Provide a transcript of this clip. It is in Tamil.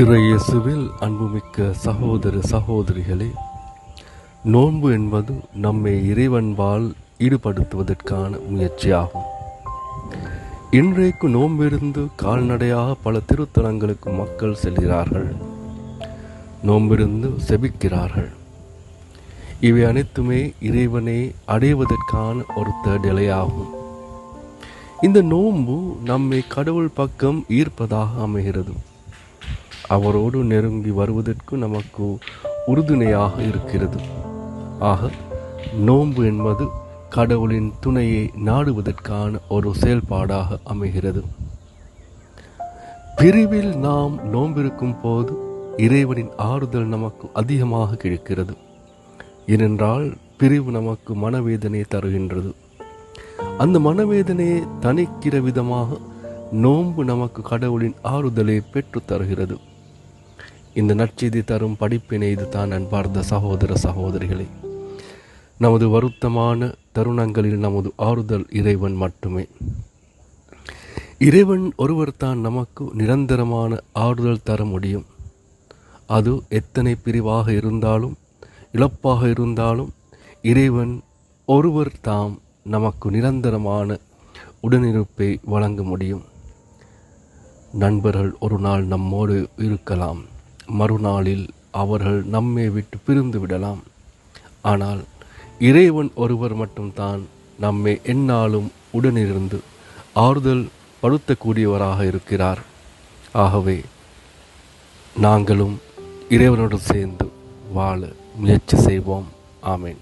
இறையேசுவில் அன்புமிக்க சகோதர சகோதரிகளே, நோன்பு என்பது நம்மை இறைவன்பால் ஈடுபடுத்துவதற்கான முயற்சியாகும். இன்றைக்கு நோன்பிருந்து கால்நடையாக பல திருத்தலங்களுக்கு மக்கள் செல்கிறார்கள், நோன்பிருந்து செபிக்கிறார்கள். இவை அனைத்துமே இறைவனை அடைவதற்கான ஒரு தேடலையாகும். இந்த நோன்பு நம்மை கடவுள் பக்கம் ஈர்ப்பதாக அமைகிறது. அவரோடு நெருங்கி வருவதற்கு நமக்கு உறுதுணையாக இருக்கிறது. ஆக நோன்பு என்பது கடவுளின் துணையை நாடுவதற்கான ஒரு செயல்பாடாக அமைகிறது. பிரிவில் நாம் நோன்பிருக்கும் போது இறைவனின் ஆறுதல் நமக்கு அதிகமாக கிடைக்கிறது. ஏனென்றால் பிரிவு நமக்கு மனவேதனை தருகின்றது. அந்த மனவேதனையை தணிக்கிற விதமாக நோன்பு நமக்கு கடவுளின் ஆறுதலை பெற்று தருகிறது. இந்த நற்செய்தி தரும் படிப்பினை இதுதான் அன்பார்ந்த சகோதர சகோதரிகளே. நமது வருத்தமான தருணங்களில் நமது ஆறுதல் இறைவன் மட்டுமே. இறைவன் ஒருவர் தான் நமக்கு நிரந்தரமான ஆறுதல் தர முடியும். அது எத்தனை பிரிவாக இருந்தாலும் இழப்பாக இருந்தாலும் இறைவன் ஒருவர் தாம் நமக்கு நிரந்தரமான உடனிருப்பை வழங்க முடியும். நண்பர்கள் ஒரு நாள் நம்மோடு இருக்கலாம், மறுநாளில் அவர்கள் நம்மை விட்டு பிரிந்து விடலாம். ஆனால் இறைவன் ஒருவர் மட்டும்தான் நம்மை எந்நாளும் உடனிருந்து ஆறுதல் படுத்தக்கூடியவராக இருக்கிறார். ஆகவே நாங்களும் இறைவனோடு சேர்ந்து வாழ முயற்சி செய்வோம். ஆமேன்.